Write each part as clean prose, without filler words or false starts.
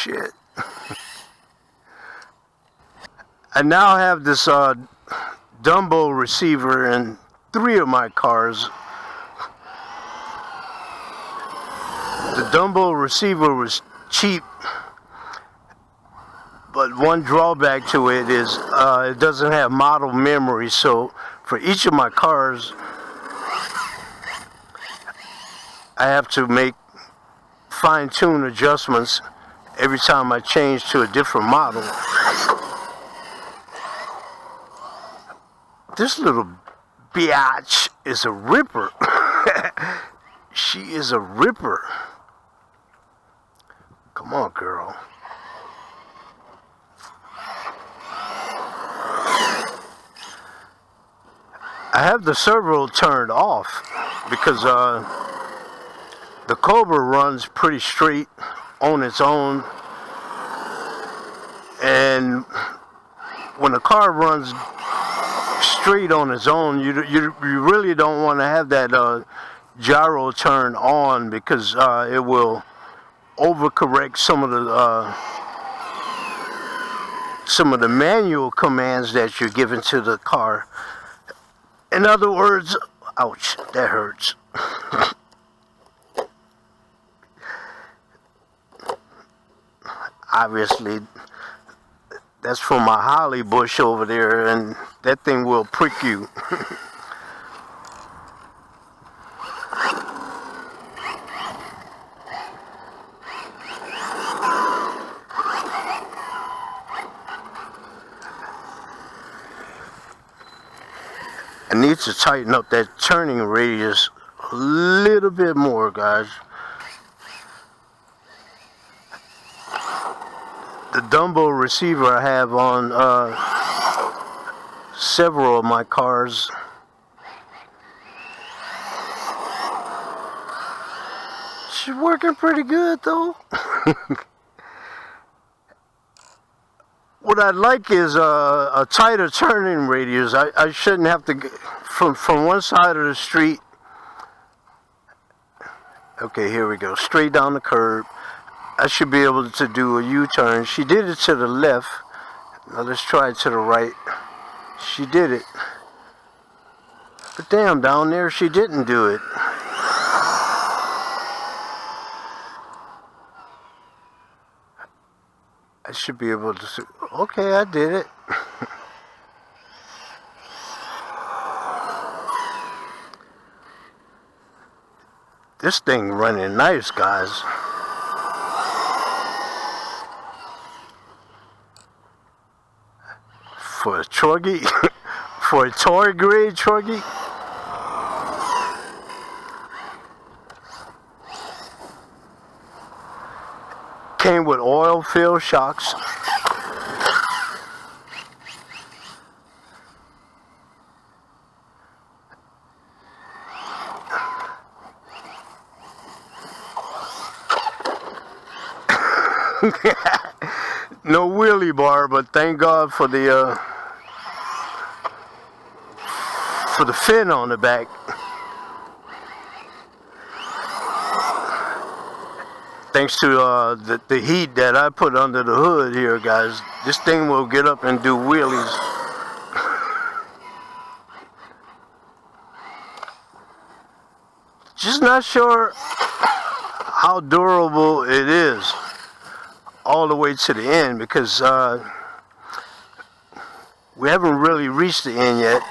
shit. I now have this Dumbo receiver in 3 of my cars. The Dumbo receiver was cheap, but one drawback to it is it doesn't have model memory, so for each of my cars I have to make fine-tune adjustments every time I change to a different model. This little biatch is a ripper. She is a ripper. Come on, girl. I have the servo turned off because the Cobra runs pretty straight on its own, and when the car runs straight on its own, you really don't want to have that gyro turned on, because it will overcorrect some of the manual commands that you're giving to the car. In other words, ouch, that hurts. Obviously, that's from my holly bush over there, and that thing will prick you. I need to tighten up that turning radius a little bit more, guys. The Dumbo receiver I have on several of my cars. She's working pretty good though. What I'd like is a tighter turning radius. I shouldn't have to get from one side of the street. Okay, here we go. Straight down the curb. I should be able to do a U-turn. She did it to the left. Now let's try it to the right. She did it. But damn, down there she didn't do it. I should be able to see. Okay, I did it. This thing running nice, guys. For a truggy, for a toy grade truggy. Came with oil-filled shocks. No wheelie bar, but thank God for the fin on the back. Thanks to the heat that I put under the hood here, guys, this thing will get up and do wheelies. Just not sure how durable it is all the way to the end, because we haven't really reached the end yet.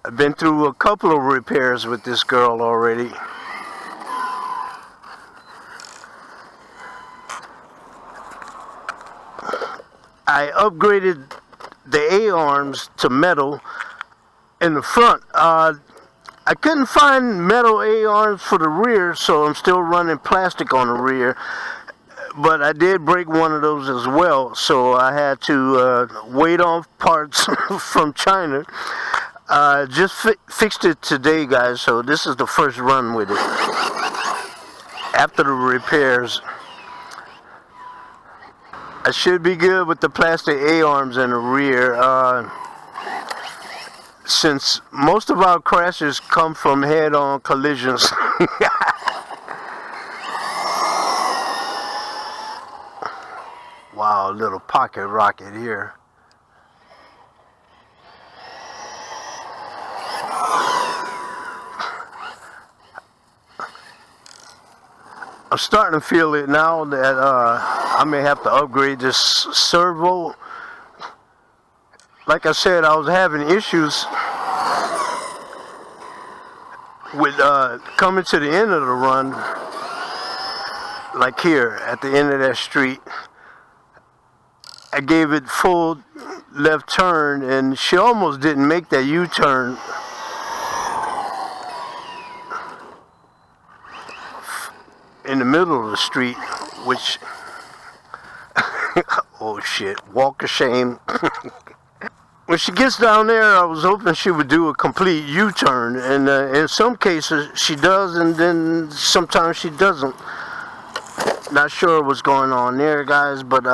I've been through a couple of repairs with this girl already. I upgraded the A-arms to metal in the front. I couldn't find metal A-arms for the rear, so I'm still running plastic on the rear. But I did break one of those as well, so I had to wait on parts from China. Just fixed it today, guys, so this is the first run with it. After the repairs, I should be good with the plastic A-arms in the rear. Since most of our crashes come from head-on collisions. Wow, little pocket rocket here. I'm starting to feel it now that I may have to upgrade this servo. Like I said, I was having issues with coming to the end of the run, like here at the end of that street. I gave it full left turn and she almost didn't make that U-turn. In the middle of the street, which, oh shit, walk of shame. When she gets down there, I was hoping she would do a complete U-turn, and in some cases she does, and then sometimes she doesn't. Not sure what's going on there, guys, but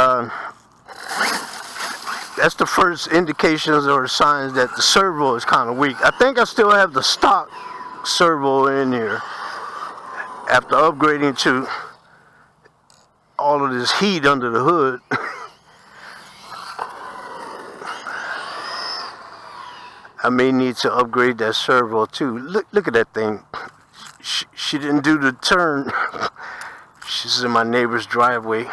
that's the first indications or signs that the servo is kind of weak. I think I still have the stock servo in here after upgrading to all of this heat under the hood. I may need to upgrade that servo too. Look at that thing. She didn't do the turn. She's in my neighbor's driveway.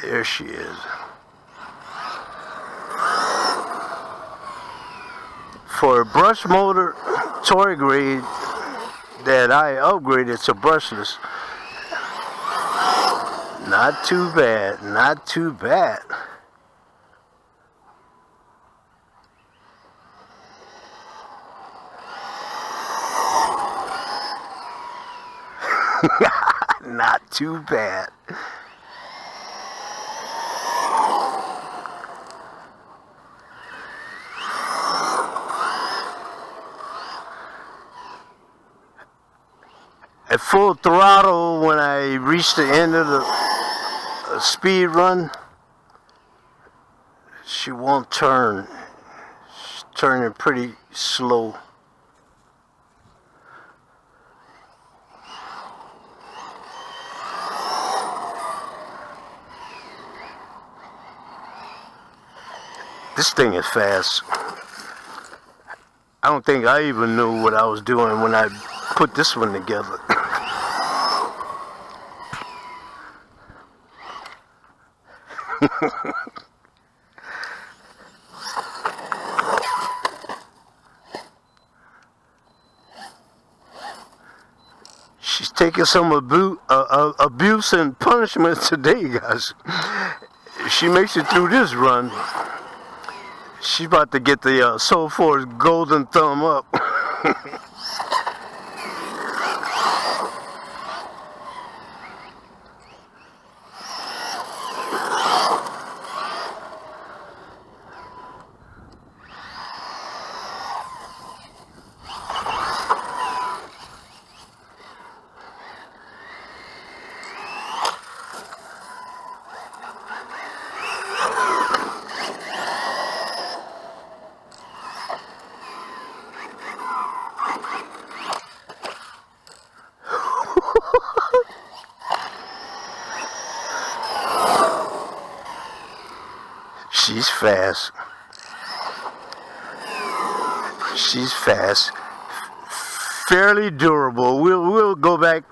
There she is. For a brush motor toy grade that I upgraded to brushless, not too bad, not too bad. Not too bad. At full throttle, when I reached the end of the speed run, she won't turn. She's turning pretty slow. This thing is fast. I don't think I even knew what I was doing when I put this one together. She's taking some abuse and punishment today, guys. If she makes it through this run, she's about to get the DjSoulforce golden thumb up. She's fast. She's fast. Fairly durable. We'll go back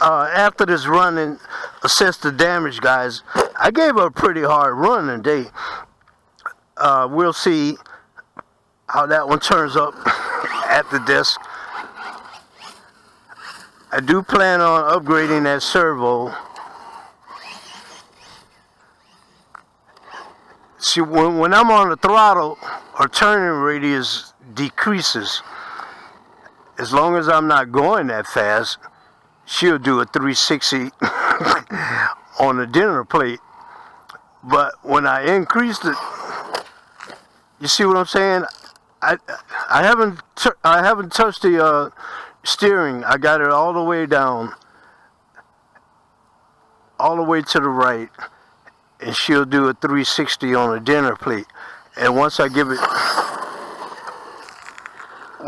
after this run and assess the damage, guys. I gave her a pretty hard run today. We'll see how that one turns up at the desk. I do plan on upgrading that servo. See, when I'm on the throttle, her turning radius decreases. As long as I'm not going that fast, she'll do a 360 on the dinner plate. But when I increased it, you see what I'm saying? I haven't touched the steering. I got it all the way down, all the way to the right. And she'll do a 360 on a dinner plate. And once I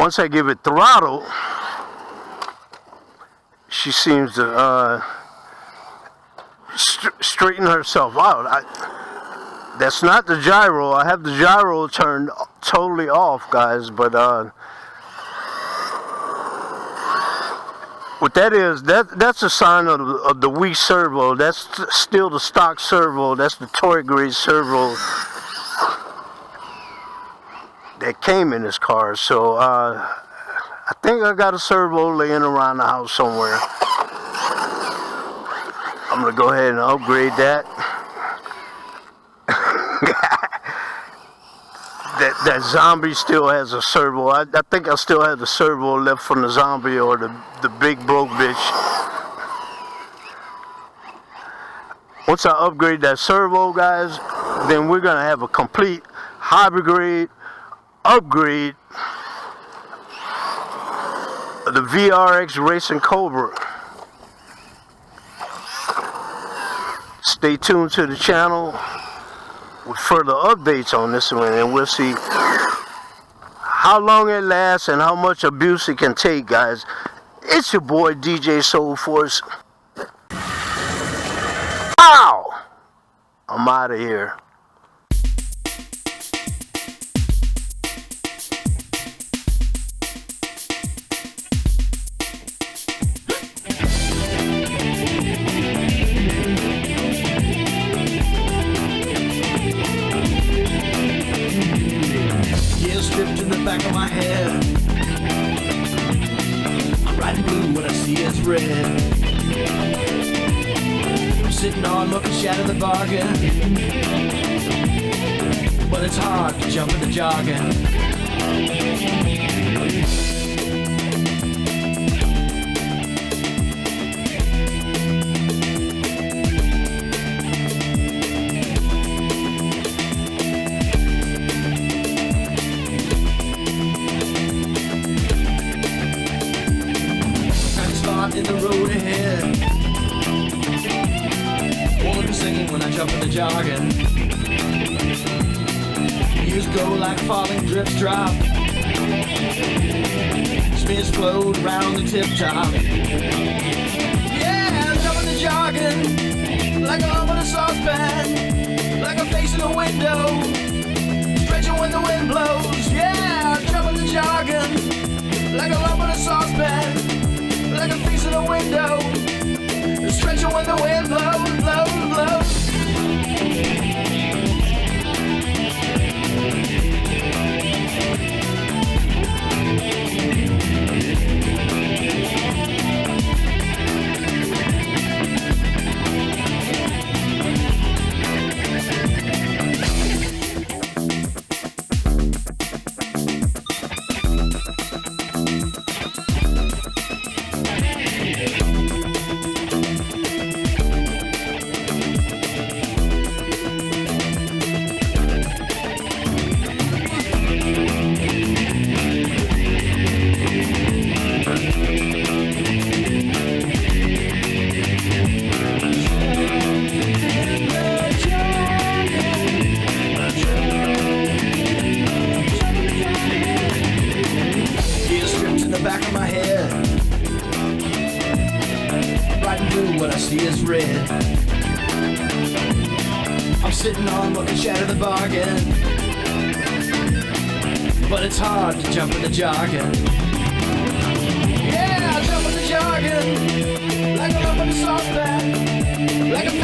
once I give it throttle, she seems to straighten herself out. That's not the gyro. I have the gyro turned totally off, guys, but what that is, that's a sign of the weak servo. That's still the stock servo. That's the toy grade servo that came in this car. So I think I got a servo laying around the house somewhere. I'm gonna go ahead and upgrade that. That zombie still has a servo. I think I still have the servo left from the zombie or the big broke bitch. Once I upgrade that servo, guys, then we're gonna have a complete hybrid grade upgrade of the VRX Racing Cobra. Stay tuned to the channel with further updates on this one, and we'll see how long it lasts and how much abuse it can take, guys. It's your boy DJ Soulforce. Ow! I'm out of here. Stripped in the back of my head. I'm riding blue when I see it's red. I'm sitting on looking shadow the bargain, but it's hard to jump in the jargon. In the road ahead, won't be singing when I jump in the jargon. Years go like falling drips drop, smears float around the tip top. Yeah, I jump in the jargon like a lump in a saucepan, like a face in a window, stretching when the wind blows. Yeah, I jump in the jargon like a lump in a saucepan, like a face in a window, stretching when the wind blows, blows, blows. Back of my head, riding blue when I see it's red. I'm sitting on looking shadow the bargain, but it's hard to jump in the jargon. Yeah, I jump in the jargon like a lump in a saucepan, like a